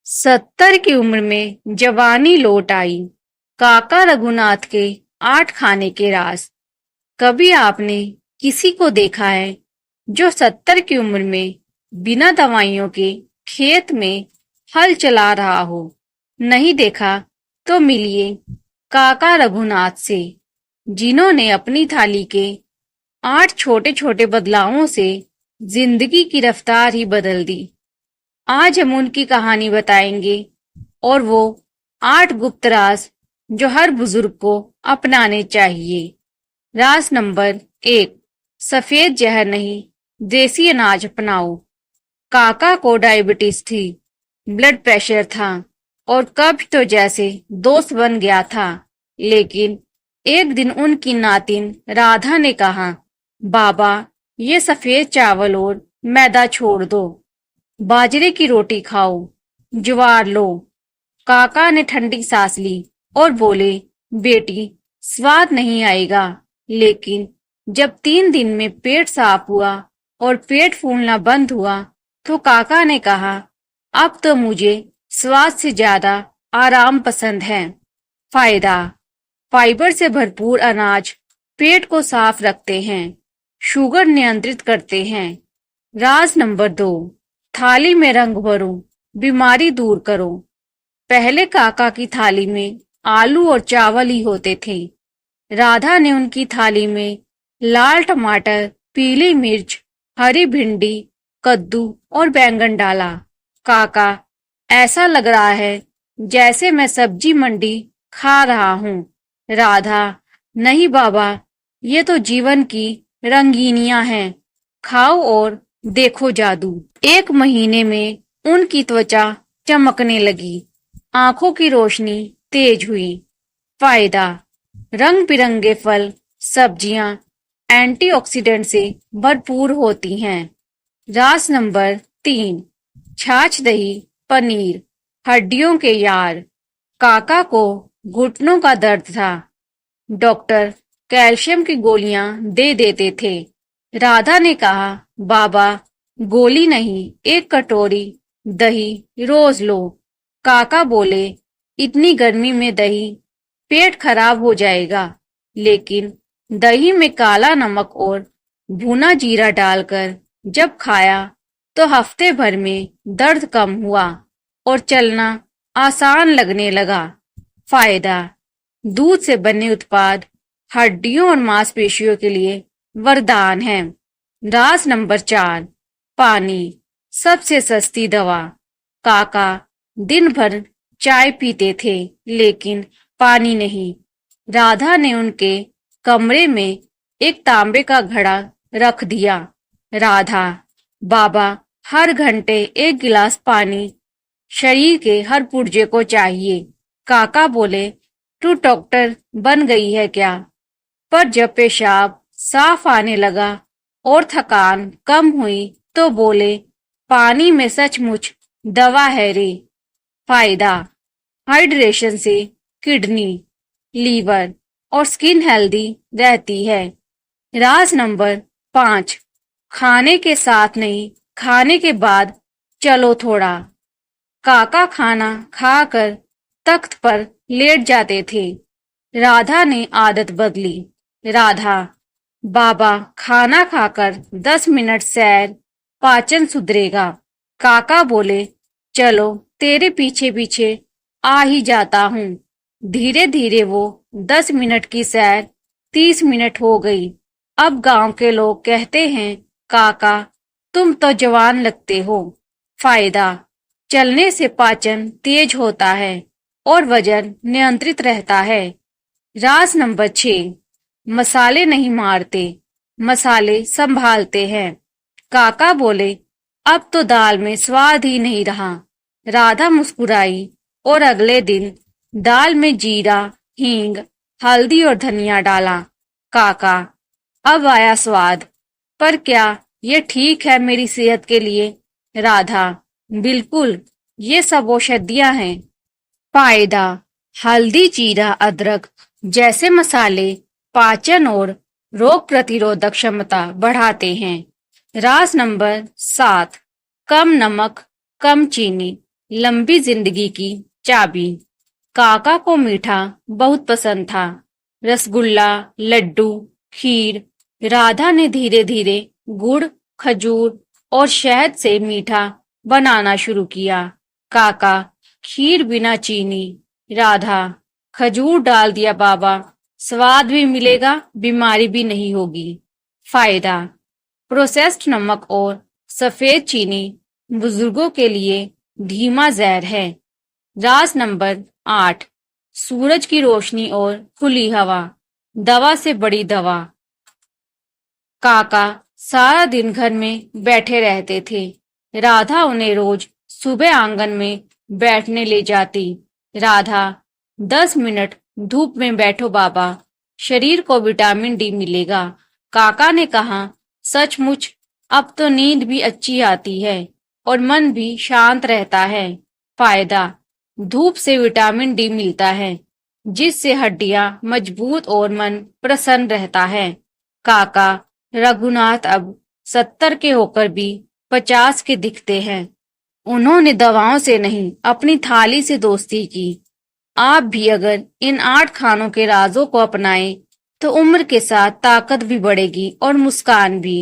70 की उम्र में जवानी लौट आई। काका रघुनाथ के 8 खाने के राज। कभी आपने किसी को देखा है जो 70 की उम्र में बिना दवाइयों के खेत में हल चला रहा हो? नहीं देखा तो मिलिए काका रघुनाथ से, जिन्होंने अपनी थाली के 8 छोटे छोटे बदलावों से जिंदगी की रफ्तार ही बदल दी। आज हम उनकी कहानी बताएंगे और वो 8 गुप्त राज जो हर बुजुर्ग को अपनाने चाहिए। राज नंबर 1, सफेद जहर नहीं, देसी अनाज अपनाओ। काका को डायबिटीज थी, ब्लड प्रेशर था और कब्ज तो जैसे दोस्त बन गया था। लेकिन एक दिन उनकी नातिन राधा ने कहा, बाबा ये सफेद चावल और मैदा छोड़ दो, बाजरे की रोटी खाओ, ज्वार लो। काका ने ठंडी सांस ली और बोले, बेटी स्वाद नहीं आएगा, लेकिन जब 3 दिन में पेट साफ हुआ और पेट फूलना बंद हुआ तो काका ने कहा, अब तो मुझे स्वाद से ज्यादा आराम पसंद है। फायदा, फाइबर से भरपूर अनाज पेट को साफ रखते हैं, शुगर नियंत्रित करते हैं। राज नंबर 2, थाली में रंग भरो, बीमारी दूर करो। पहले काका की थाली में आलू और चावल ही होते थे। राधा ने उनकी थाली में लाल टमाटर, पीली मिर्च, हरी भिंडी, कद्दू और बैंगन डाला। काका, ऐसा लग रहा है जैसे मैं सब्जी मंडी खा रहा हूँ। राधा, नहीं बाबा, ये तो जीवन की रंगीनियां हैं, खाओ और देखो जादू। 1 महीने में उनकी त्वचा चमकने लगी, आंखों की रोशनी तेज हुई। फायदा, रंग बिरंगे फल, सब्जियां एंटीऑक्सीडेंट से भरपूर होती हैं। राज नंबर 3, छाछ दही पनीर, हड्डियों के यार। काका को घुटनों का दर्द था, डॉक्टर कैल्शियम की गोलियां दे देते थे। राधा ने कहा, बाबा गोली नहीं, एक कटोरी दही रोज लो। काका बोले, इतनी गर्मी में दही, पेट खराब हो जाएगा। लेकिन दही में काला नमक और भुना जीरा डालकर जब खाया तो हफ्ते भर में दर्द कम हुआ और चलना आसान लगने लगा। फायदा, दूध से बने उत्पाद हड्डियों और मांसपेशियों के लिए वरदान है। राज नंबर 4, पानी सबसे सस्ती दवा। काका दिन भर चाय पीते थे, लेकिन पानी नहीं। राधा ने उनके कमरे में एक तांबे का घड़ा रख दिया। राधा, बाबा हर घंटे 1 गिलास पानी शरीर के हर पुर्जे को चाहिए। काका बोले, तू डॉक्टर बन गई है क्या? पर जब पेशाब साफ आने लगा और थकान कम हुई तो बोले, पानी में सचमुच दवा है रे। फायदा, हाइड्रेशन से किडनी, लीवर और स्किन हेल्दी रहती है। राज नंबर 5, खाने के साथ नहीं, खाने के बाद चलो थोड़ा। काका खाना खाकर तख्त पर लेट जाते थे। राधा ने आदत बदली। राधा, बाबा खाना खाकर 10 मिनट सैर, पाचन सुधरेगा। काका बोले, चलो तेरे पीछे पीछे आ ही जाता हूँ। धीरे धीरे वो 10 मिनट की सैर 30 मिनट हो गई। अब गांव के लोग कहते हैं, काका तुम तो जवान लगते हो। फायदा, चलने से पाचन तेज होता है और वजन नियंत्रित रहता है। राज नंबर 6, मसाले नहीं मारते, मसाले संभालते हैं। काका बोले, अब तो दाल में स्वाद ही नहीं रहा। राधा मुस्कुराई और अगले दिन दाल में जीरा, हींग, हल्दी और धनिया डाला। काका, अब आया स्वाद, पर क्या ये ठीक है मेरी सेहत के लिए? राधा, बिल्कुल, ये सब औषधियां हैं। फायदा, हल्दी, जीरा, अदरक जैसे मसाले पाचन और रोग प्रतिरोधक क्षमता बढ़ाते हैं। राज नंबर 7, कम नमक, कम चीनी, लंबी जिंदगी की चाबी। काका को मीठा बहुत पसंद था। रसगुल्ला, लड्डू, खीर। राधा ने धीरे धीरे गुड़, खजूर और शहद से मीठा बनाना शुरू किया। काका, खीर बिना चीनी। राधा, खजूर डाल दिया बाबा, स्वाद भी मिलेगा, बीमारी भी नहीं होगी। फायदा: प्रोसेस्ड नमक और सफेद चीनी बुजुर्गों के लिए धीमा जहर है। राज नंबर 8: सूरज की रोशनी और खुली हवा दवा से बड़ी दवा। काका सारा दिन घर में बैठे रहते थे। राधा उन्हें रोज सुबह आंगन में बैठने ले जाती। राधा, 10 मिनट धूप में बैठो बाबा, शरीर को विटामिन डी मिलेगा। काका ने कहा, सचमुच अब तो नींद भी अच्छी आती है और मन भी शांत रहता है। फायदा: धूप से विटामिन डी मिलता है, जिससे हड्डियां मजबूत और मन प्रसन्न रहता है। काका रघुनाथ अब 70 के होकर भी 50 के दिखते हैं। उन्होंने दवाओं से नहीं, अपनी थाली से दोस्ती की। आप भी अगर इन 8 खानों के राजों को अपनाएं तो उम्र के साथ ताकत भी बढ़ेगी और मुस्कान भी।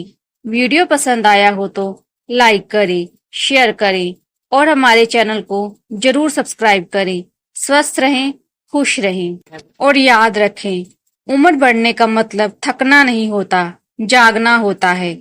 वीडियो पसंद आया हो तो लाइक करें, शेयर करें और हमारे चैनल को जरूर सब्सक्राइब करें। स्वस्थ रहें, खुश रहें और याद रखें, उम्र बढ़ने का मतलब थकना नहीं होता, जागना होता है।